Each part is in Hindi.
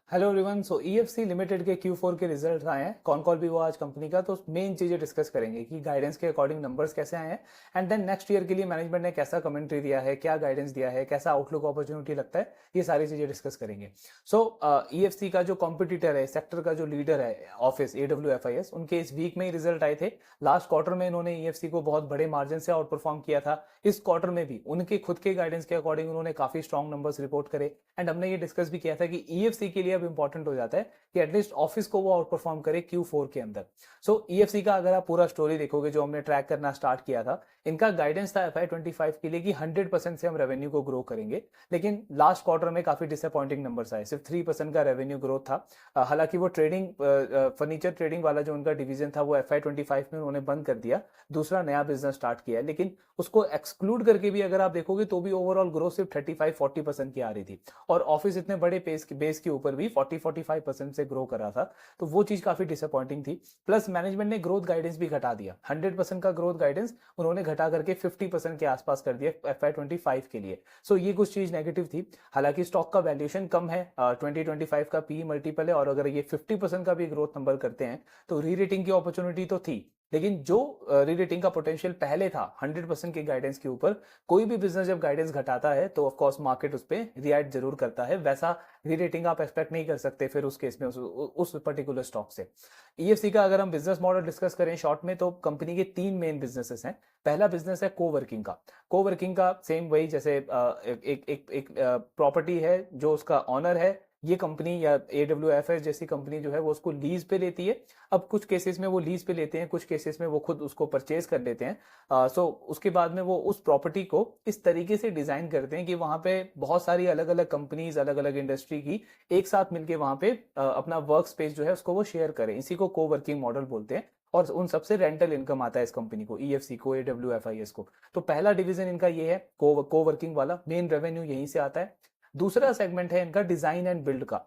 Hello everyone. So EFC limited के Q4 के रिजल्ट आए हैं। कौन कॉल भी हुआ आज कंपनी का, तो मेन चीजें डिस्कस करेंगे कि गाइडेंस के अकॉर्डिंग नंबर्स कैसे आए हैं एंड देन नेक्स्ट ईयर के लिए मैनेजमेंट ने कैसा कमेंट्री दिया है, क्या गाइडेंस दिया है, कैसा आउटलुक अपॉर्चुनिटी लगता है, ये सारी चीजें डिस्कस करेंगे। सो ईएफसी का जो कॉम्पिटिटर है, सेक्टर का जो लीडर है ऑफिस AWFIS, उनके इस वीक में ही रिजल्ट आए थे। लास्ट क्वार्टर में इन्होंने ईएफसी को बहुत बड़े मार्जिन से आउट परफॉर्म किया था। इस क्वार्टर में भी उनके खुद के गाइडेंस के अकॉर्डिंग उन्होंने काफी स्ट्रॉन्ग नंबर्स रिपोर्ट करे एंड हमने ये डिस्कस भी किया था कि ईएफसी के लिए अब इंपॉर्टेंट हो जाता है कि एटलीस्ट ऑफिस को वो आउट परफॉर्म करे Q4 के अंदर। सो ईएफसी का अगर आप पूरा स्टोरी देखोगे जो हमने ट्रैक करना स्टार्ट किया था, इनका गाइडेंस था FY25 के लिए कि 100% से हम रेवेन्यू को ग्रो करेंगे, लेकिन लास्ट क्वार्टर में काफी डिसअपॉइंटिंग नंबर्स आए, सिर्फ 3% का रेवेन्यू ग्रोथ था। हालांकि वो ट्रेडिंग फर्नीचर ट्रेडिंग वाला जो उनका डिवीजन था वो FY25 में उन्होंने बंद कर दिया, दूसरा नया बिजनेस स्टार्ट किया, लेकिन उसको एक्सक्लूड करके भी अगर आप देखोगे तो भी ओवरऑल ग्रोथ सिर्फ 35-40% की आ रही थी और ऑफिस इतने बड़े बेस के ऊपर भी 40-45% से ग्रो कर रहा था। तो वो चीज काफी डिसअपॉइंटिंग थी। प्लस मैनेजमेंट ने ग्रोथ गाइडेंस भी घटा दिया, 100% का ग्रोथ गाइडेंस उन्होंने घटा करके 50% के आसपास कर दिया FY25 के लिए। सो ये कुछ चीज नेगेटिव थी। हालांकि स्टॉक का वैल्यूएशन कम है, 2025 का पी मल्टीपल है, और अगर ये 50% का भी ग्रोथ नंबर करते हैं तो री रेटिंग की अपॉर्चुनिटी तो थी, लेकिन जो री रेटिंग का पोटेंशियल पहले था 100% के गाइडेंस के ऊपर, कोई भी बिजनेस जब गाइडेंस घटाता है तो ऑफ कोर्स मार्केट उस पर रिएक्ट जरूर करता है। वैसा री रेटिंग आप एक्सपेक्ट नहीं कर सकते फिर उस केस में उस पर्टिकुलर स्टॉक से। ईएफसी का अगर हम बिजनेस मॉडल डिस्कस करें शॉर्ट में, तो कंपनी के 3 मेन बिजनेसेस हैं। पहला बिजनेस है कोवर्किंग का। कोवर्किंग का सेम वही जैसे एक प्रॉपर्टी है जो उसका ऑनर है, ये कंपनी या AWFS जैसी कंपनी जो है वो उसको लीज पे लेती है। अब कुछ केसेस में वो लीज पे लेते हैं, कुछ केसेस में वो खुद उसको परचेज कर लेते हैं। सो उसके बाद में वो उस प्रॉपर्टी को इस तरीके से डिजाइन करते हैं कि वहां पे बहुत सारी अलग अलग कंपनीज, अलग अलग इंडस्ट्री की एक साथ मिलकर वहां पे अपना वर्क स्पेस जो है उसको वो शेयर करें। इसी को कोवर्किंग मॉडल बोलते हैं और उन सबसे रेंटल इनकम आता है इस कंपनी को, ईएफसी को, AWFIS को। तो पहला डिवीजन इनका ये है कोवर्किंग वाला, मेन रेवेन्यू यहीं से आता है। दूसरा सेगमेंट है इनका डिजाइन एंड बिल्ड का।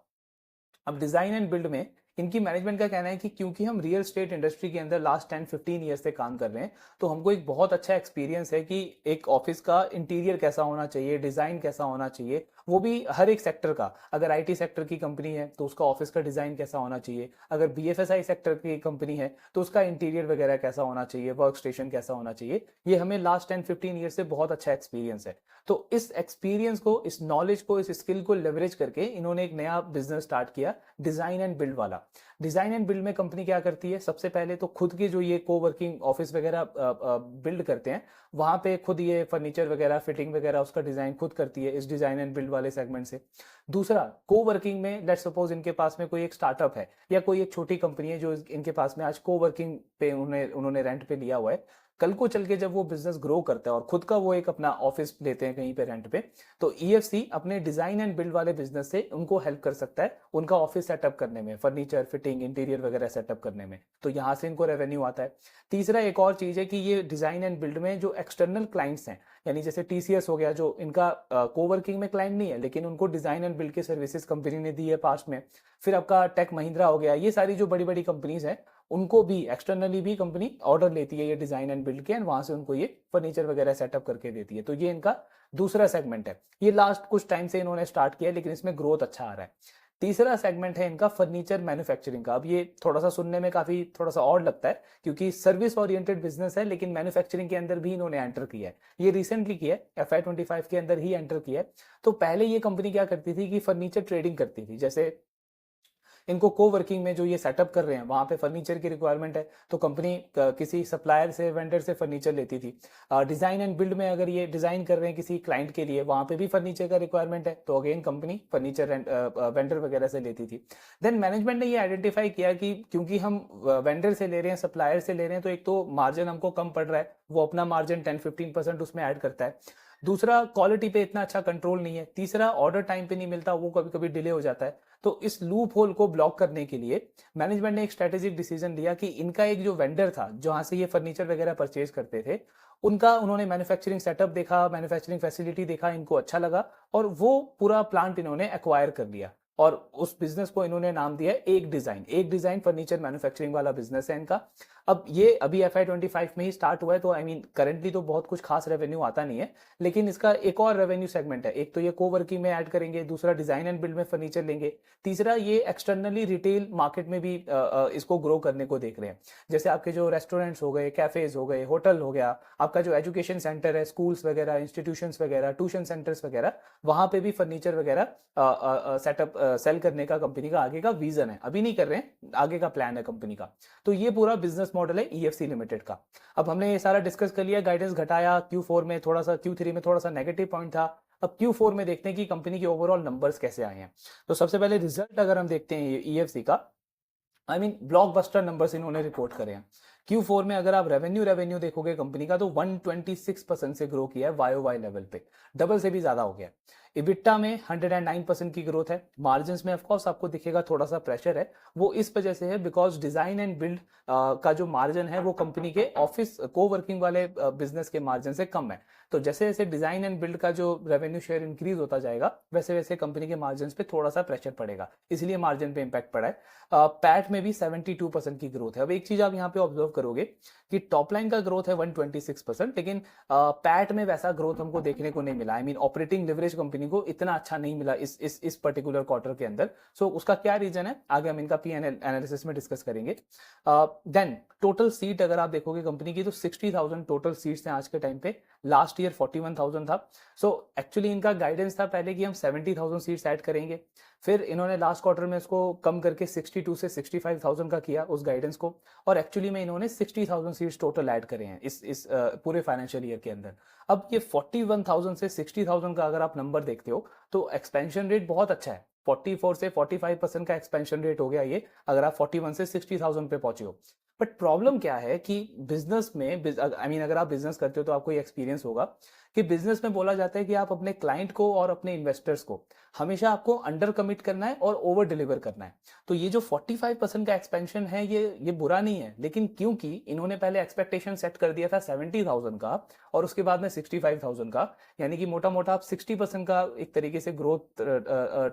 अब डिजाइन एंड बिल्ड में इनकी मैनेजमेंट का कहना है कि क्योंकि हम रियल स्टेट इंडस्ट्री के अंदर लास्ट 10-15 ईयर से काम कर रहे हैं, तो हमको एक बहुत अच्छा एक्सपीरियंस है कि एक ऑफिस का इंटीरियर कैसा होना चाहिए, डिजाइन कैसा होना चाहिए, वो भी हर एक सेक्टर का। अगर आईटी सेक्टर की कंपनी है तो उसका ऑफिस का डिजाइन कैसा होना चाहिए, अगर बीएफएसआई सेक्टर की कंपनी है तो उसका इंटीरियर वगैरह कैसा होना चाहिए, वर्क स्टेशन कैसा होना चाहिए, ये हमें लास्ट 10-15 ईयर से बहुत अच्छा एक्सपीरियंस है। तो इस एक्सपीरियंस को, इस नॉलेज को, इस स्किल को लेवरेज करके इन्होंने एक नया बिजनेस स्टार्ट किया, डिजाइन एंड बिल्ड वाला। डिजाइन एंड बिल्ड में कंपनी क्या करती है, सबसे पहले तो खुद की जो ये कोवर्किंग ऑफिस वगैरह बिल्ड करते हैं, वहां पे खुद ये फर्नीचर वगैरह, फिटिंग वगैरह, उसका डिजाइन खुद करती है इस डिजाइन एंड बिल्ड वाले सेगमेंट से। दूसरा, कोवर्किंग में लेट्स सपोज इनके पास में कोई एक स्टार्टअप है या कोई एक छोटी कंपनी है जो इनके पास में आज कोवर्किंग पे उन्होंने रेंट पे लिया हुआ है। कल को चल के जब वो बिजनेस ग्रो करता है और खुद का वो एक अपना ऑफिस लेते हैं कहीं पे रेंट पे, तो ईएफसी अपने डिजाइन एंड बिल्ड वाले बिजनेस से उनको हेल्प कर सकता है उनका ऑफिस सेटअप करने में, फर्नीचर, फिटिंग, इंटीरियर वगैरह सेटअप करने में। तो यहां से इनको रेवेन्यू आता है। तीसरा एक और चीज है कि ये डिजाइन एंड बिल्ड में जो एक्सटर्नल क्लाइंट्स हैं, यानी जैसे टीसीएस हो गया, जो इनका कोवर्किंग में क्लाइंट नहीं है लेकिन उनको डिजाइन एंड बिल्ड के सर्विसेज कंपनी ने दी है पास्ट में। फिर आपका टेक महिंद्रा हो गया, ये सारी जो बड़ी बड़ी कंपनीज हैं उनको भी एक्सटर्नली भी कंपनी ऑर्डर लेती है ये डिजाइन एंड बिल्ड के, एंड वहां से उनको ये फर्नीचर वगैरह सेटअप करके देती है। तो ये इनका दूसरा सेगमेंट है। ये लास्ट कुछ टाइम से इन्होंने स्टार्ट किया लेकिन इसमें ग्रोथ अच्छा आ रहा है। तीसरा सेगमेंट है इनका फर्नीचर मैन्युफैक्चरिंग का। अब ये थोड़ा सा सुनने में काफी थोड़ा सा ऑड लगता है क्योंकि सर्विस ओरिएंटेड बिजनेस है, लेकिन मैन्युफैक्चरिंग के अंदर भी इन्होंने एंटर किया है। ये रिसेंटली किया है, FY25 के अंदर ही एंटर किया है। तो पहले ये कंपनी क्या करती थी कि फर्नीचर ट्रेडिंग करती थी। जैसे इनको कोवर्किंग में जो ये सेटअप कर रहे हैं वहां पे फर्नीचर की रिक्वायरमेंट है तो कंपनी किसी सप्लायर से, वेंडर से फर्नीचर लेती थी। डिजाइन एंड बिल्ड में अगर ये डिजाइन कर रहे हैं किसी क्लाइंट के लिए, वहां पे भी फर्नीचर का रिक्वायरमेंट है तो अगेन कंपनी फर्नीचर वेंडर वगैरह से लेती थी। देन मैनेजमेंट ने ये आइडेंटिफाई किया कि क्योंकि हम वेंडर से ले रहे हैं, सप्लायर से ले रहे हैं, तो एक तो मार्जिन हमको कम पड़ रहा है, वो अपना मार्जिन 10-15% उसमें ऐड करता है। दूसरा, क्वालिटी पे इतना अच्छा कंट्रोल नहीं है। तीसरा, ऑर्डर टाइम पे नहीं मिलता, वो कभी कभी डिले हो जाता है। तो इस लूप होल को ब्लॉक करने के लिए मैनेजमेंट ने एक स्ट्रेटेजिक डिसीजन लिया कि इनका एक जो वेंडर था जहां से ये फर्नीचर वगैरह परचेज करते थे, उनका उन्होंने मैन्युफैक्चरिंग सेटअप देखा, मैन्युफैक्चरिंग फैसिलिटी देखा, इनको अच्छा लगा और वो पूरा प्लांट इन्होंने एक्वायर कर लिया और उस बिजनेस को इन्होंने नाम दिया है एक डिजाइन फर्नीचर मैन्युफैक्चरिंग वाला बिजनेस है इनका। अब ये अभी FY25 में ही स्टार्ट हुआ है, तो आई मीन करंटली तो बहुत कुछ खास रेवेन्यू आता नहीं है, लेकिन इसका एक और रेवेन्यू सेगमेंट है। एक तो ये कोवर्किंग में ऐड करेंगे, दूसरा डिजाइन एंड बिल्ड में फर्नीचर लेंगे, तीसरा ये एक्सटर्नली रिटेल मार्केट में भी इसको ग्रो करने को देख रहे हैं। जैसे आपके जो रेस्टोरेंट्स हो गए, कैफेज हो गए, होटल हो गया, आपका जो एजुकेशन सेंटर है, स्कूल्स वगैरह, इंस्टीट्यूशंस वगैरह, ट्यूशन सेंटर्स वगैरह, वहां पे भी फर्नीचर वगैरह सेटअप सेल करने का कंपनी का आगे का विजन है। अभी नहीं कर रहे हैं, आगे का प्लान है कंपनी का। तो ये पूरा बिजनेस मॉडल है EFC लिमिटेड का। अब हमने ये सारा डिस्कस कर लिया, गाइडेंस घटाया, Q4 में थोड़ा सा, Q3 में थोड़ा सा नेगेटिव पॉइंट था। अब Q4 में देखते हैं कि कंपनी के ओवरऑल नंबर्स कैसे आए हैं। तो सबसे पहले रिजल्ट अगर हम देखते हैं EFC का, आई मीन ब्लॉकबस्टर नंबर्स इन्होंने रिपोर्ट करे हैं। Q4 में अगर आप रेवेन्यू देखोगे कंपनी का, तो 126% से ग्रो किया है YOY लेवल पे, डबल से भी ज्यादा हो गया। इबिट्टा में 109% की ग्रोथ है। मार्जिन में ऑफकोर्स आपको दिखेगा थोड़ा सा प्रेशर है, वो इस वजह से है बिकॉज डिजाइन एंड बिल्ड का जो मार्जिन है वो कंपनी के ऑफिस कोवर्किंग वाले बिजनेस के मार्जिन से कम है। तो जैसे जैसे डिजाइन एंड बिल्ड का जो रेवेन्यू शेयर इंक्रीज होता जाएगा, वैसे वैसे कंपनी के मार्जिन पे थोड़ा सा प्रेशर पड़ेगा, इसलिए मार्जिन पे इंपैक्ट पड़ा है। पैट में भी 72% की ग्रोथ है। अब एक चीज आप यहाँ पे ऑब्जर्व करोगे कि टॉप लाइन का ग्रोथ है 126%, लेकिन पैट में वैसा ग्रोथ हमको देखने को नहीं मिला। I mean operating leverage company को इतना अच्छा नहीं मिला इस पर्टिकुलर क्वार्टर के अंदर। सो उसका क्या रीजन है, आगे हम इनका P&L एनालिसिस में डिस्कस करेंगे। देन टोटल सीट अगर आप देखोगे कंपनी की, तो 60,000 टोटल सीट्स हैं आज के टाइम पे। लास्ट ईयर 41,000 था। सो एक्चुअली इनका गाइडेंस था पहले कि हम 70,000 सीट्स ऐड करेंगे, फिर इन्होंने लास्ट क्वार्टर में इसको कम करके 62 से 65,000 का किया उस गाइडेंस को, और एक्चुअली में इन्होंने 60,000 सीट्स टोटल ऐड करे हैं इस पूरे फाइनेंशियल ईयर के अंदर। अब ये 41,000 से 60,000 का अगर आप नंबर देखते हो, तो एक्सपेंशन रेट बहुत अच्छा है। 44 से 45% का एक्सपेंशन रेट हो गया ये, अगर आप 41 से 60,000 पे पहुंचे हो। बट प्रॉब्लम क्या है कि बिजनेस में, आई मीन अगर आप बिजनेस करते हो तो आपको ये एक्सपीरियंस होगा कि बिजनेस में बोला जाता है कि आप अपने क्लाइंट को और अपने इन्वेस्टर्स को हमेशा आपको अंडर कमिट करना है और ओवर डिलीवर करना है। तो ये जो 45% का एक्सपेंशन है, ये बुरा नहीं है, लेकिन क्योंकि इन्होंने पहले एक्सपेक्टेशन सेट कर दिया था 70,000 का और उसके बाद में 65,000 का, यानी कि मोटा मोटा आप 60% का एक तरीके से ग्रोथ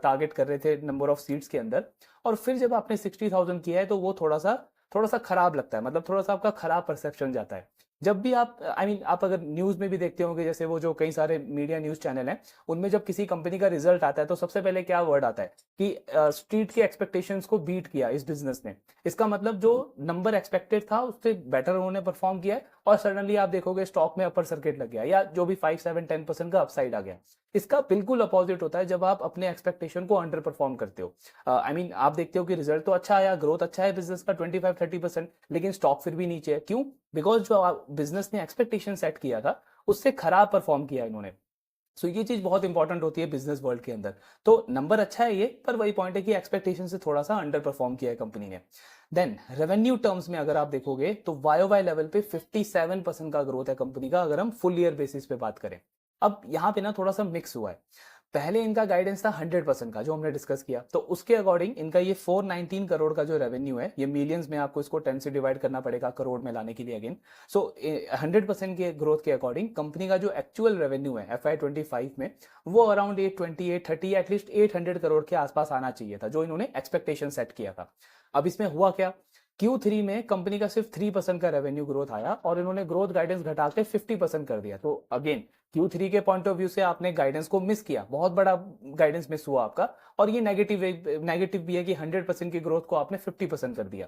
टारगेट कर रहे थे नंबर ऑफ सीट्स के अंदर, और फिर जब आपने 60,000 किया है तो वो थोड़ा सा खराब लगता है, मतलब थोड़ा सा आपका खराब परसेप्शन जाता है। जब भी आप, आई मीन आप अगर न्यूज में भी देखते होंगे, जैसे वो जो कई सारे मीडिया न्यूज चैनल हैं, उनमें जब किसी कंपनी का रिजल्ट आता है तो सबसे पहले क्या वर्ड आता है कि स्ट्रीट के एक्सपेक्टेशंस को बीट किया इस बिजनेस ने। इसका मतलब जो नंबर एक्सपेक्टेड था उससे बेटर उन्होंने परफॉर्म किया है, और सडनली आप देखोगे स्टॉक में अपर सर्किट लग गया, या जो भी 5, 7, 10% का अपसाइड आ गया। इसका बिल्कुल अपोजिट होता है जब आप अपने एक्सपेक्टेशन को अंडर परफॉर्म करते हो। आई मीन आप देखते हो कि रिजल्ट तो अच्छा आया, ग्रोथ अच्छा है बिजनेस का 25-30%, लेकिन स्टॉक फिर भी नीचे है। क्यों? बिकॉज जो बिजनेस ने एक्सपेक्टेशन सेट किया था उससे खराब परफॉर्म किया इन्होंने। सो ये चीज बहुत इंपॉर्टेंट होती है बिजनेस वर्ल्ड के अंदर। तो नंबर अच्छा है ये, पर वही पॉइंट है कि एक्सपेक्टेशन से थोड़ा सा अंडर परफॉर्म किया है कंपनी ने। देन रेवेन्यू टर्म्स में अगर आप देखोगे तो YOY लेवल पे 57% का ग्रोथ है कंपनी का, अगर हम फुल ईयर बेसिस पे बात करें। अब यहाँ पे ना थोड़ा सा मिक्स हुआ है। पहले इनका गाइडेंस था 100% का, जो हमने डिस्कस किया, तो उसके अकॉर्डिंग इनका ये 419 करोड़ का जो रेवेन्यू है, ये मिलियंस में आपको इसको 10 से डिवाइड करना पड़ेगा करोड़ में लाने के लिए अगेन। सो 100% के ग्रोथ के अकॉर्डिंग कंपनी का जो एक्चुअल रेवेन्यू है FY25 में, वो अराउंड 820, 830, एटलीस्ट 800 करोड़ के आसपास आना चाहिए था, जो इन्होंने एक्सपेक्टेशन सेट किया था। अब इसमें हुआ क्या, Q3 में कंपनी का सिर्फ 3% का रेवेन्यू ग्रोथ आया और इन्होंने ग्रोथ गाइडेंस घटा के 50% कर दिया। तो अगेन Q3 के पॉइंट ऑफ व्यू से आपने गाइडेंस को मिस किया, बहुत बड़ा गाइडेंस मिस हुआ आपका, और ये नेगेटिव भी है कि 100% की ग्रोथ को आपने 50% कर दिया।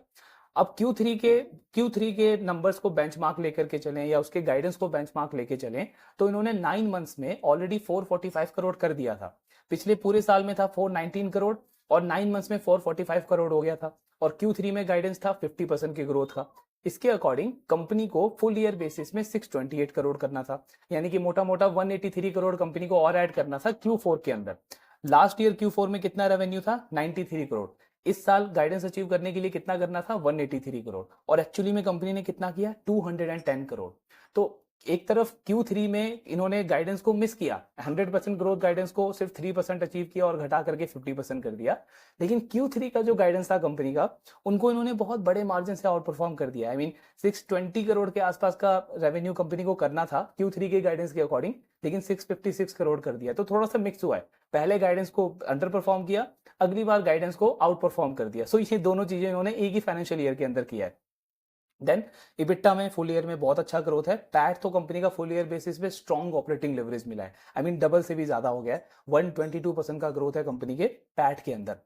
अब Q3 के नंबर्स को बेंचमार्क लेकर के चलें या उसके गाइडेंस को बेंचमार्क लेके चलें, तो इन्होंने 9 मंथ्स में ऑलरेडी 445 करोड़ कर दिया था। पिछले पूरे साल में था 419 करोड़ और 9 मंथ्स में 445 करोड़ हो गया था, और Q3 में गाइडेंस था 50% की ग्रोथ का। इसके अकॉर्डिंग कंपनी को फुल ईयर बेसिस में 628 करोड़ करना था, यानी कि मोटा मोटा 183 करोड़ कंपनी को और ऐड करना था Q4 के अंदर। लास्ट ईयर Q4 में कितना रेवेन्यू था, 93 करोड़। इस साल गाइडेंस अचीव करने के लिए कितना करना था, 183 करोड़, और एक्चुअली में कंपनी ने कितना किया, 210 करोड़। तो एक तरफ Q3 में इन्होंने गाइडेंस को मिस किया, 100% ग्रोथ गाइडेंस को सिर्फ 3% अचीव किया और घटा करके 50% कर दिया, लेकिन Q3 का जो गाइडेंस था कंपनी का, उनको इन्होंने बहुत बड़े मार्जिन से आउट परफॉर्म कर दिया। आई मीन 620 करोड़ के आसपास का रेवेन्यू कंपनी को करना था Q3 के गाइडेंस के अकॉर्डिंग, लेकिन 656 करोड़ कर दिया। तो थोड़ा सा मिक्स हुआ है, पहले गाइडेंस को अंडर परफॉर्म किया, अगली बार गाइडेंस को आउट परफॉर्म कर दिया। सो ये दोनों चीजें इन्होंने एक ही फाइनेंशियल ईयर के अंदर किया है। देन इबिट्टा में फुल ईयर में बहुत अच्छा ग्रोथ है। पैट तो कंपनी का फुल ईयर बेसिस पे स्ट्रॉन्ग ऑपरेटिंग लेवरेज मिला है, आई मीन डबल से भी ज्यादा हो गया है। 122% का ग्रोथ है कंपनी के पैट के अंदर।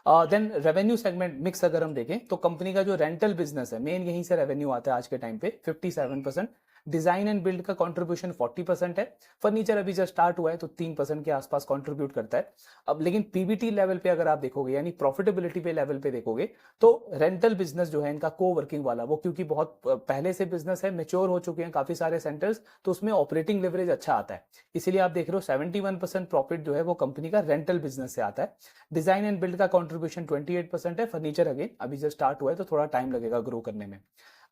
देन रेवेन्यू सेगमेंट मिक्स अगर हम देखें तो कंपनी का जो रेंटल बिजनेस है मेन यहीं से रेवेन्यू आता है आज के टाइम पे 57%। डिजाइन एंड बिल्ड का कंट्रीब्यूशन 40% है। फर्नीचर अभी जस्ट स्टार्ट हुआ है तो 3% के आसपास कंट्रीब्यूट करता है। अब लेकिन पीबीटी लेवल पे अगर आप देखोगे यानी प्रॉफिटेबिलिटी पे लेवल पे देखोगे तो रेंटल बिजनेस जो है इनका को वर्किंग वाला वो क्योंकि बहुत पहले से बिजनेस है, मेच्योर हो चुके हैं काफी सारे सेंटर्स, तो उसमें ऑपरेटिंग लेवरेज अच्छा आता है। इसीलिए आप देख रहे हो 71% प्रॉफिट जो है वो कंपनी का रेंटल बिजनेस से आता है। डिजाइन एंड बिल्ड का कॉन्ट्रीब्यूशन 28% है। फर्नीचर अगेन अभी जस्ट स्टार्ट हुआ है तो थोड़ा टाइम लगेगा ग्रो करने में।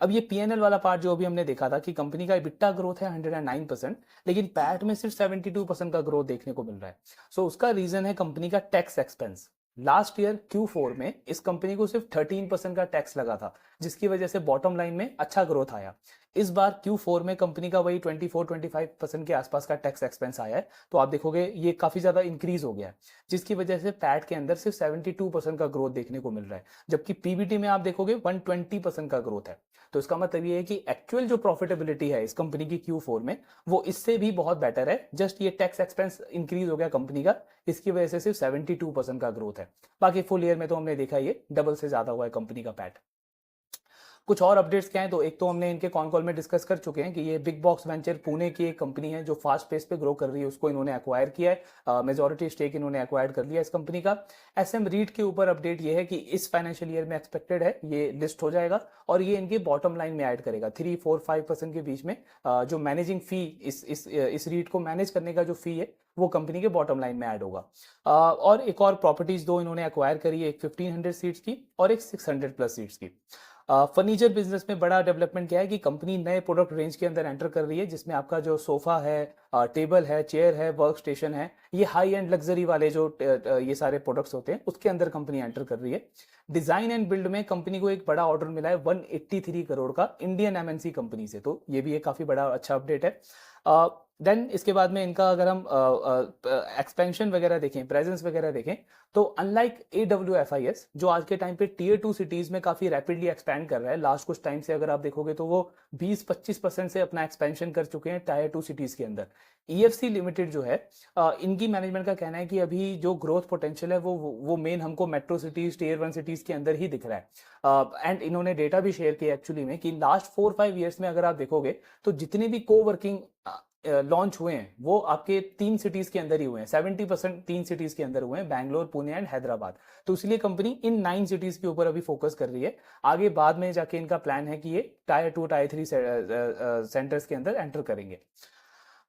अब ये पीएनएल वाला पार्ट जो अभी हमने देखा था कि कंपनी का इबिट्टा ग्रोथ है 109%, लेकिन पैट में सिर्फ 72% का ग्रोथ देखने को मिल रहा है। सो उसका रीजन है कंपनी का tax expense. Last year Q4 में इस कंपनी को सिर्फ 13% का टैक्स लगा था, जिसकी वजह से बॉटम लाइन में अच्छा ग्रोथ आया। इस बार Q4 में कंपनी का वही 24-25% के आसपास का टैक्स एक्सपेंस आया है, तो आप देखोगे ये काफी ज्यादा इंक्रीज हो गया है, जिसकी वजह से पैट के अंदर सिर्फ 72% का ग्रोथ देखने को मिल रहा है, जबकि पीबीटी में आप देखोगे 120% का ग्रोथ है। तो इसका मतलब ये है कि एक्चुअल जो प्रॉफिटेबिलिटी है इस कंपनी की Q4 में वो इससे भी बहुत बेटर है। जस्ट ये टैक्स एक्सपेंस इंक्रीज हो गया कंपनी का, इसकी वजह से सिर्फ 72% का ग्रोथ है। बाकी फुल ईयर में तो हमने देखा ये डबल से ज्यादा हुआ है कंपनी का पैट। कुछ और अपडेट्स क्या है तो एक तो हमने इनके कॉन कॉल में डिस्कस कर चुके हैं कि ये बिग बॉक्स वेंचर पुणे की एक कंपनी है जो फास्ट पेस पे ग्रो कर रही है, उसको इन्होंने एक्वायर किया है। मेजोरिटी स्टेक इन्होंने एक्वायर कर लिया इस कंपनी का। एसएम रीट के ऊपर अपडेट ये है कि इस फाइनेंशियल ईयर में एक्सपेक्टेड है ये लिस्ट हो जाएगा और ये इनके बॉटम लाइन में ऐड करेगा 3-4-5% के बीच में। जो मैनेजिंग फी इस रीट को मैनेज करने का जो फी है वो कंपनी के बॉटम लाइन में ऐड होगा। और एक और प्रॉपर्टीज दो इन्होंने एक्वायर करी है, एक 1500 सीट्स की और एक 600+ सीट्स की। फर्नीचर बिजनेस में बड़ा डेवलपमेंट क्या है कि कंपनी नए प्रोडक्ट रेंज के अंदर एंटर कर रही है, जिसमें आपका जो सोफा है, टेबल है, चेयर है, वर्क स्टेशन है, ये हाई एंड लग्जरी वाले जो ये सारे प्रोडक्ट्स होते हैं उसके अंदर कंपनी एंटर कर रही है। डिजाइन एंड बिल्ड में कंपनी को एक बड़ा ऑर्डर मिला है 183 करोड़ का इंडियन एमएनसी कंपनी से, तो ये भी एक काफी बड़ा अच्छा अपडेट है। देन इसके बाद में इनका अगर हम एक्सपेंशन वगैरह देखें, प्रेजेंस वगैरह देखें, तो अनलाइक AWFIS जो आज के टाइम पे टियर 2 सिटीज में काफी रैपिडली एक्सपैंड कर रहा है, लास्ट कुछ टाइम से अगर आप देखोगे तो वो 20-25% से अपना एक्सपेंशन कर चुके हैं टायर 2 सिटीज के अंदर। EFC लिमिटेड जो है इनकी मैनेजमेंट का कहना है कि अभी जो ग्रोथ पोटेंशियल है वो मेन हमको मेट्रो सिटीज, टियर 1 सिटीज के अंदर ही दिख रहा है। एंड इन्होंने डेटा भी शेयर किया एक्चुअली में कि लास्ट 4-5 ईयर्स में अगर आप देखोगे तो जितने भी को वर्किंग लॉन्च हुए हैं वो आपके 3 सिटीज के अंदर ही हुए हैं। 70% 3 सिटीज के अंदर हुए हैं, बैंगलोर, पुणे एंड हैदराबाद। तो इसलिए कंपनी इन 9 सिटीज के ऊपर अभी फोकस कर रही है। आगे बाद में जाके इनका प्लान है कि ये टायर 2 टायर 3 सेंटर्स के अंदर एंटर करेंगे।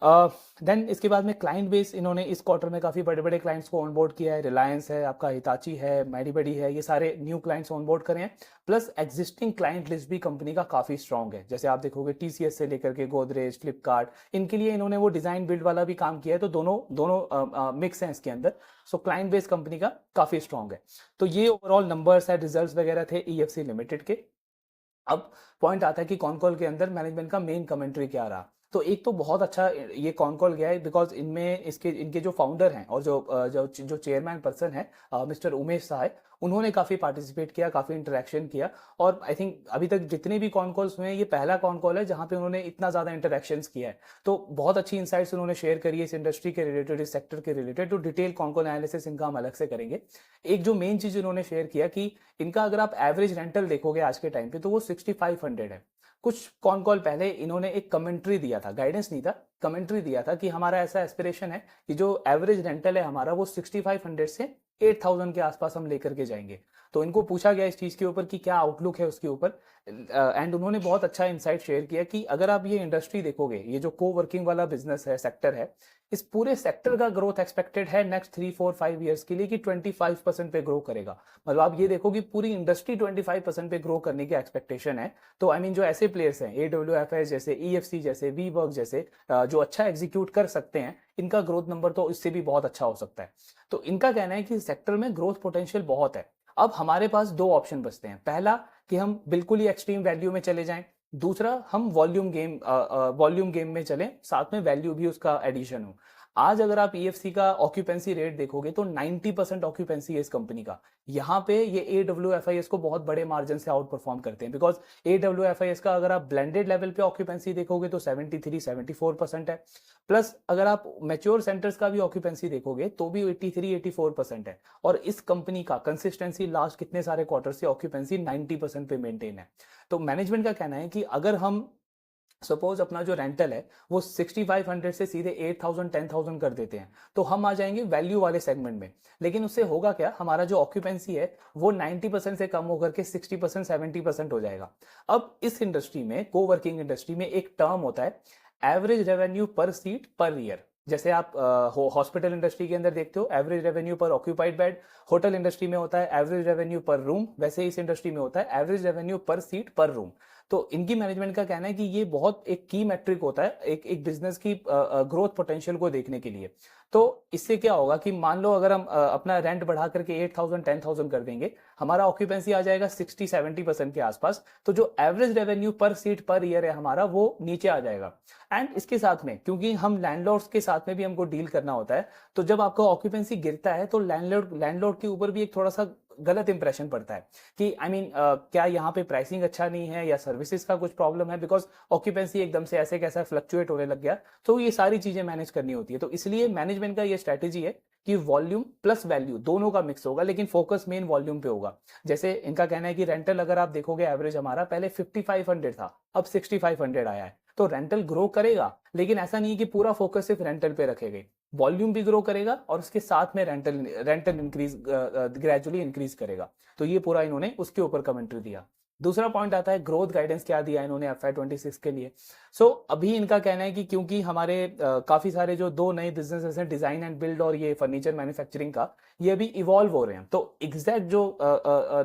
देन इसके बाद में क्लाइंट बेस इन्होंने इस क्वार्टर में काफी बड़े बड़े क्लाइंट्स को ऑनबोर्ड किया है। रिलायंस है, आपका हिताची है, मेडीबडी है, ये सारे न्यू क्लाइंट्स ऑनबोर्ड करे हैं। प्लस एग्जिस्टिंग क्लाइंट लिस्ट भी कंपनी का काफी स्ट्रॉन्ग है, जैसे आप देखोगे TCS से लेकर के गोदरेज, फ्लिपकार्ट, इनके लिए इन्होंने वो डिजाइन बिल्ड वाला भी काम किया है, तो दोनों मिक्स है इसके अंदर। सो क्लाइंट बेस कंपनी का काफी स्ट्रॉन्ग है। तो ये ओवरऑल नंबर्स है, रिजल्ट्स वगैरह थे EFC लिमिटेड के। अब पॉइंट आता है कि कॉन कॉल के अंदर मैनेजमेंट का मेन कमेंट्री क्या रहा। तो एक तो बहुत अच्छा ये कॉन कॉल गया है बिकॉज इनमें इनके जो फाउंडर हैं और जो चेयरमैन पर्सन है मिस्टर उमेश शाह, उन्होंने काफी पार्टिसिपेट किया, काफी इंटरेक्शन किया। और आई थिंक अभी तक जितने भी कॉन कॉल्स हुए हैं ये पहला कॉन कॉल है जहां पे उन्होंने इतना ज्यादा इंटरेक्शन किया है। तो बहुत अच्छी इंसाइट्स उन्होंने शेयर करी है इस इंडस्ट्री के रिलेटेड, इस सेक्टर के रिलेटेड। तो डिटेल कॉन कॉल एनालिसिस इनका हम अलग से करेंगे। एक जो मेन चीज उन्होंने शेयर किया कि इनका अगर आप एवरेज रेंटल देखोगे आज के टाइम पे तो वो 6500 है। कुछ कॉन कॉल पहले इन्होंने एक कमेंट्री दिया था, गाइडेंस नहीं था, कमेंट्री दिया था कि हमारा ऐसा एस्पिरेशन है कि जो एवरेज रेंटल है हमारा वो 6500 से 8000 के आसपास हम लेकर के जाएंगे। तो इनको पूछा गया इस चीज के ऊपर कि क्या आउटलुक है उसके ऊपर, एंड उन्होंने बहुत अच्छा इंसाइट शेयर किया कि अगर आप ये इंडस्ट्री देखोगे, ये जो को वर्किंग वाला बिजनेस है, सेक्टर है, इस पूरे सेक्टर का ग्रोथ एक्सपेक्टेड है नेक्स्ट 3-4-5 ईयर्स के लिए कि 25% पे ग्रो करेगा। मतलब आप ये देखो कि पूरी इंडस्ट्री 25% पे ग्रो करने की एक्सपेक्टेशन है। तो आई मीन जो ऐसे प्लेयर्स हैं AWFS जैसे, EFC जैसे, वीवर्क जैसे, जो अच्छा एग्जीक्यूट कर सकते हैं, इनका ग्रोथ नंबर तो इससे भी बहुत अच्छा हो सकता है। तो इनका कहना है कि सेक्टर में ग्रोथ पोटेंशियल बहुत है। अब हमारे पास 2 ऑप्शन बचते हैं, पहला कि हम बिल्कुल ही एक्सट्रीम वैल्यू में चले जाएं, दूसरा हम वॉल्यूम गेम में चलें, साथ में वैल्यू भी उसका एडिशन हो। आज अगर आप ईएफसी का ऑक्यूपेंसी रेट देखोगे तो 90% ऑक्यूपेंसी है इस कंपनी का। यहाँ पे ये AWFIS को बहुत बड़े मार्जिन से आउट परफॉर्म करते हैं, बिकॉज AWFIS का अगर आप ब्लेंडेड लेवल पे ऑक्यूपेंसी देखोगे तो 73-74% है। प्लस अगर आप मैच्योर सेंटर्स का भी ऑक्यूपेंसी देखोगे तो भी 83-84% है। और इस कंपनी का कंसिस्टेंसी लास्ट कितने सारे क्वार्टर से ऑक्यूपेंसी 90% पे मेंटेन है। तो मैनेजमेंट का कहना है कि अगर हम सपोज अपना जो रेंटल है वो 6500 से सीधे 8000 10,000 कर देते हैं तो हम आ जाएंगे वैल्यू वाले सेगमेंट में। लेकिन उससे होगा क्या, हमारा जो ऑक्यूपेंसी है वो 90% से कम होकर के 60% 70% हो जाएगा। अब इस इंडस्ट्री में, कोवर्किंग इंडस्ट्री में एक टर्म होता है एवरेज रेवेन्यू पर सीट पर ईयर। जैसे आप हॉस्पिटल इंडस्ट्री के अंदर देखते हो एवरेज रेवेन्यू पर ऑक्यूपाइड बेड, होटल इंडस्ट्री में होता है एवरेज रेवेन्यू पर रूम, वैसे इस इंडस्ट्री में होता है एवरेज रेवेन्यू पर सीट पर रूम। तो इनकी मैनेजमेंट का कहना है कि ये बहुत एक की मैट्रिक होता है एक बिजनेस की ग्रोथ पोटेंशियल को देखने के लिए। तो इससे क्या होगा कि मान लो अगर हम अपना रेंट बढ़ा करके 8000 10,000 कर देंगे, हमारा ऑक्यूपेंसी आ जाएगा 60-70% के आसपास, तो जो एवरेज रेवेन्यू पर सीट पर ईयर है हमारा वो नीचे आ जाएगा। एंड इसके साथ में क्योंकि हम लैंडलॉर्ड्स के साथ में भी हमको डील करना होता है, तो जब आपका ऑक्यूपेंसी गिरता है तो लैंडलॉर्ड के ऊपर भी एक थोड़ा सा गलत इंप्रेशन पड़ता है कि क्या यहाँ पे प्राइसिंग अच्छा नहीं है या सर्विसेज का कुछ प्रॉब्लम है, बिकॉज ऑक्यूपेंसी एकदम से ऐसे कैसा फ्लक्चुएट होने लग गया। तो ये सारी चीजें मैनेज करनी होती है। तो इसलिए मैनेजमेंट का ये स्ट्रेटेजी है कि वॉल्यूम प्लस वैल्यू दोनों का मिक्स होगा, लेकिन फोकस मेन वॉल्यूम पे होगा। जैसे इनका कहना है कि रेंटल अगर आप देखोगे एवरेज हमारा पहले 5500 था, अब 6500 आया है। तो रेंटल ग्रो करेगा, लेकिन ऐसा नहीं है कि पूरा फोकस सिर्फ रेंटल पे रखेगा, वॉल्यूम भी ग्रो करेगा और उसके साथ में रेंटल इंक्रीज ग्रेजुअली इंक्रीज करेगा। तो ये पूरा इन्होंने उसके ऊपर कमेंट्री दिया। दूसरा पॉइंट आता है ग्रोथ गाइडेंस क्या दिया इन्होंने FY26 के लिए। अभी इनका कहना है कि क्योंकि हमारे काफी सारे जो दो नए बिजनेसेस हैं, डिजाइन एंड बिल्ड और ये फर्नीचर मैन्युफैक्चरिंग का, ये अभी इवॉल्व हो रहे हैं। तो एग्जैक्ट जो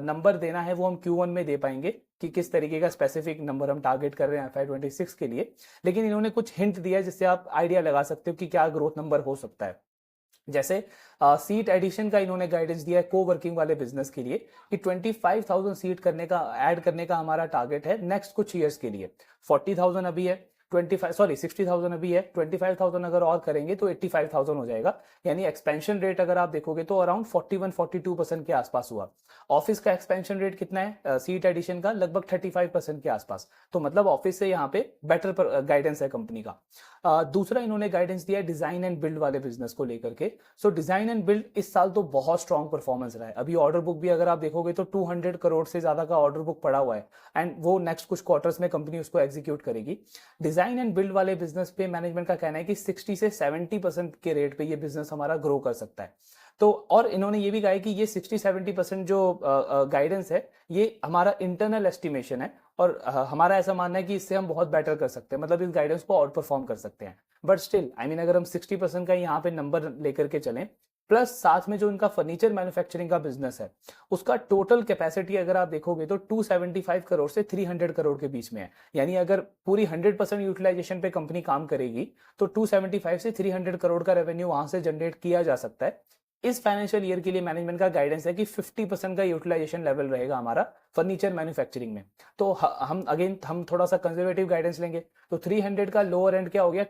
नंबर देना है वो हम Q1 में दे पाएंगे कि किस तरीके का स्पेसिफिक नंबर हम टारगेट कर रहे हैं FY26 के लिए। लेकिन इन्होंने कुछ हिंट दिया है जिससे आप आइडिया लगा सकते हो कि क्या ग्रोथ नंबर हो सकता है। जैसे सीट एडिशन का इन्होंने गाइडेंस दिया है कोवर्किंग वाले बिजनेस के लिए कि 25,000 सीट ऐड करने का हमारा टारगेट है नेक्स्ट कुछ ईयर्स के लिए। 40,000 अभी है, 60,000 अभी है, 25,000 अगर और करेंगे तो 85,000 हो जाएगा। यानी एक्सपेंशन रेट अगर आप देखोगे तो अराउंड 41-42% के आसपास हुआ। ऑफिस का एक्सपेंशन रेट कितना है सीट एडिशन का, लगभग 35% के आसपास। तो मतलब ऑफिस से यहाँ पे बेटर गाइडेंस है कंपनी का। दूसरा इन्होंने गाइडेंस दिया है डिजाइन एंड बिल्ड वाले बिजनेस को लेकर के। डिजाइन एंड बिल्ड इस साल तो बहुत स्ट्रॉन्ग परफॉर्मेंस रहा है। अभी ऑर्डर बुक भी अगर आप देखोगे तो 200 करोड़ से ज्यादा का ऑर्डर बुक पड़ा हुआ है एंड वो नेक्स्ट कुछ क्वार्टर्स में कंपनी उसको एग्जीक्यूट करेगी। डिजाइन एंड बिल्ड वाले बिजनेस पे मैनेजमेंट का कहना है कि 60 से 70% के रेट पे ये बिजनेस हमारा ग्रो कर सकता है। तो और इन्होंने ये भी कहा है कि ये 60-70% जो गाइडेंस है ये हमारा इंटरनल एस्टिमेशन है और हमारा ऐसा मानना है कि इससे हम बहुत बेटर कर सकते हैं, मतलब इस गाइडेंस को आउट परफॉर्म कर सकते हैं। बट स्टिल अगर हम 60% का यहाँ पे नंबर लेकर के चलें, प्लस साथ में जो इनका फर्नीचर मैन्युफैक्चरिंग का बिजनेस है उसका टोटल कैपेसिटी अगर आप देखोगे तो 275 करोड़ से 300 करोड़ के बीच में है। यानी अगर पूरी 100% यूटिलाइजेशन पे कंपनी काम करेगी तो 275 से 300 करोड़ का रेवेन्यू वहां से जनरेट किया जा सकता है। इस फाइनेंशियल ईयर के लिए मैनेजमेंट का गाइडेंस है कि 50% का यूटिलाइजेशन लेवल रहेगा हमारा फर्नीचर मैन्युफैक्चरिंग में। तो हम थोड़ा सा कंजर्वेटिव गाइडेंस लेंगे तो 300 का लोअर एंड क्या हो गया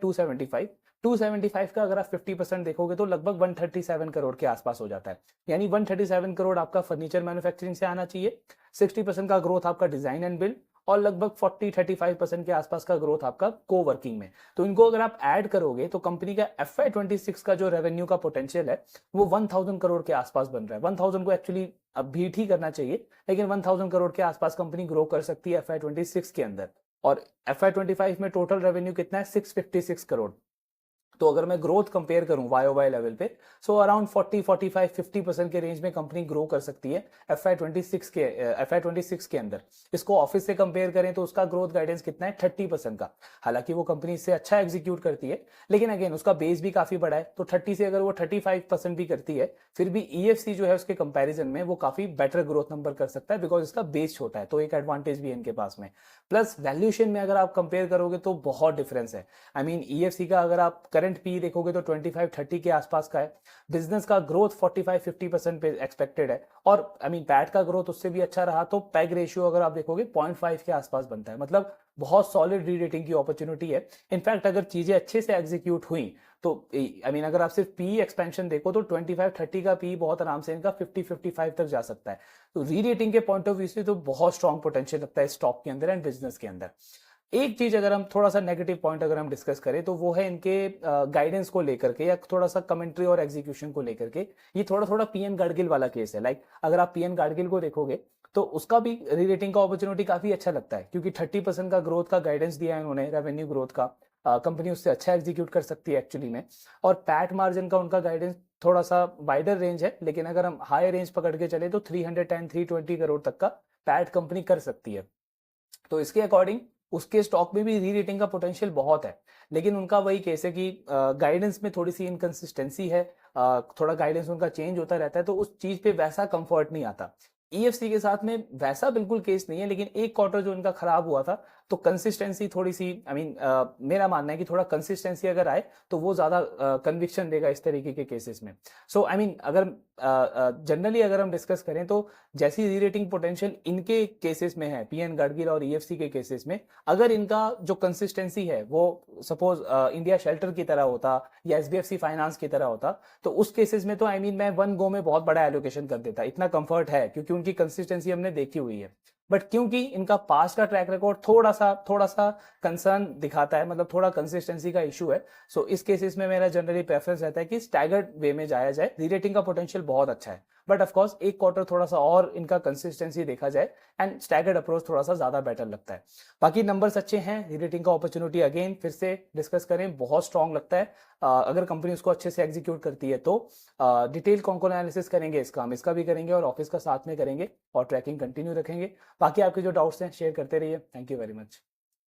275 का अगर आप 50% देखोगे तो लगभग 137 करोड़ के आसपास हो जाता है। यानी 137 करोड़ आपका फर्नीचर मैन्युफैक्चरिंग से आना चाहिए, 60% का ग्रोथ आपका डिजाइन एंड बिल्ड और लगभग 40-35% के आसपास का ग्रोथ आपका कोवर्किंग में। तो इनको अगर आप ऐड करोगे तो कंपनी का FY26 का जो रेवेन्यू का पोटेंशियल है वो 1000 करोड़ के आसपास बन रहा है। 1000 को एक्चुअली अब भी ठीक करना चाहिए, लेकिन 1000 करोड़ के आसपास कंपनी ग्रो कर सकती है FY26 के अंदर। और FY25 में टोटल रेवेन्यू कितना है 656 करोड़। तो अगर मैं ग्रोथ कंपेयर करूं YOY लेवल पे, सो अराउंड 40-45-50% के रेंज में कंपनी ग्रो कर सकती है FY26 के अंदर। इसको ऑफिस से कंपेयर करें तो उसका ग्रोथ गाइडेंस कितना है 30% का। हालांकि वो कंपनी इससे अच्छा एग्जीक्यूट करती है, लेकिन अगेन उसका बेस भी काफी बड़ा है, तो 30 से अगर वो 35% भी करती है फिर भी EFC जो है उसके कंपेरिजन में वो काफी बेटर ग्रोथ नंबर कर सकता है, बिकॉज इसका बेस छोटा है। तो एक एडवांटेज भी है इनके पास में। प्लस वैल्यूएशन में अगर आप कंपेयर करोगे तो बहुत डिफरेंस है। EFC का अगर आप करंट पी देखोगे तो 25-30 के आसपास का है। बिजनेस का ग्रोथ 45-50% पे एक्सपेक्टेड है और पैट का ग्रोथ उससे भी अच्छा रहा तो पैग रेशियो अगर आप देखोगे 0.5 के आसपास बनता है। मतलब बहुत सॉलिड री रेटिंग की अपॉर्चुनिटी है। इनफैक्ट अगर चीजें अच्छे से एग्जीक्यूट हुई तो आई मीन अगर आप सिर्फ पी एक्सपेंशन देखो तो 25-30 का पी बहुत आराम से इनका 50-55 तक जा सकता है। तो री रेटिंग के पॉइंट ऑफ व्यू से तो बहुत स्ट्रॉन्ग पोटेंशियल लगता है स्टॉक के अंदर एंड बिजनेस के अंदर। एक चीज अगर हम थोड़ा सा नेगेटिव पॉइंट अगर हम डिस्कस करें तो वो है इनके गाइडेंस को लेकर के या थोड़ा सा कमेंट्री और एग्जीक्यूशन को लेकर के। ये थोड़ा थोड़ा पीएन गाडगिल वाला केस है। लाइक अगर आप पीएन गाडगिल को देखोगे तो उसका भी री रेटिंग का अपॉर्चुनिटी काफी अच्छा लगता है, क्योंकि 30% का ग्रोथ का गाइडेंस दिया है उन्होंने, रेवेन्यू ग्रोथ का। कंपनी उससे अच्छा एग्जीक्यूट कर सकती है एक्चुअली में। और पैट मार्जिन का उनका गाइडेंस थोड़ा सा वाइडर रेंज है, लेकिन अगर हम हाई रेंज पकड़ के चले तो 310-320 करोड़ तक का पैट कंपनी कर सकती है। तो इसके अकॉर्डिंग उसके स्टॉक में भी री रेटिंग का पोटेंशियल बहुत है। लेकिन उनका वही केस है कि गाइडेंस में थोड़ी सी इनकंसिस्टेंसी है, थोड़ा गाइडेंस उनका चेंज होता रहता है, तो उस चीज पे वैसा कंफर्ट नहीं आता। ईएफसी के साथ में वैसा बिल्कुल केस नहीं है, लेकिन एक क्वार्टर जो इनका खराब हुआ था तो कंसिस्टेंसी थोड़ी सी, आई मीन मेरा मानना है कि थोड़ा कंसिस्टेंसी अगर आए तो वो ज्यादा कन्विक्शन देगा इस तरीके के केसेस में। सो आई मीन अगर जनरली अगर हम डिस्कस करें तो जैसी री रेटिंग पोटेंशियल इनके केसेस में है, पीएन गाडगिल और ईएफसी के केसेस में, अगर इनका जो कंसिस्टेंसी है वो सपोज इंडिया शेल्टर की तरह होता या एसबीएफसी फाइनेंस की तरह होता, तो उस केसेस में तो आई मीन मैं वन गो में बहुत बड़ा एलोकेशन कर देता। इतना कंफर्ट है क्योंकि उनकी कंसिस्टेंसी हमने देखी हुई है। बट क्योंकि इनका पास्ट का ट्रैक रिकॉर्ड थोड़ा सा कंसर्न दिखाता है, मतलब थोड़ा कंसिस्टेंसी का इशू है, सो इस केसेस में मेरा जनरली प्रेफरेंस रहता है कि स्टैगर्ड वे में जाया जाए। री रेटिंग का पोटेंशियल बहुत अच्छा है, बट ऑफकोर्स एक क्वार्टर थोड़ा सा और इनका कंसिस्टेंसी देखा जाए एंड स्टैगर्ड अप्रोच थोड़ा सा ज्यादा बेटर लगता है। बाकी नंबर्स अच्छे हैं, री रेटिंग का अपॉर्चुनिटी अगेन फिर से डिस्कस करें बहुत स्ट्रांग लगता है। अगर कंपनी उसको अच्छे से एग्जीक्यूट करती है तो डिटेल कॉन्कोन एनालिसिस करेंगे, इसका भी करेंगे और ऑफिस का साथ में करेंगे और ट्रैकिंग कंटिन्यू रखेंगे। बाकी आपके जो डाउट्स हैं शेयर करते रहिए। Thank you very much.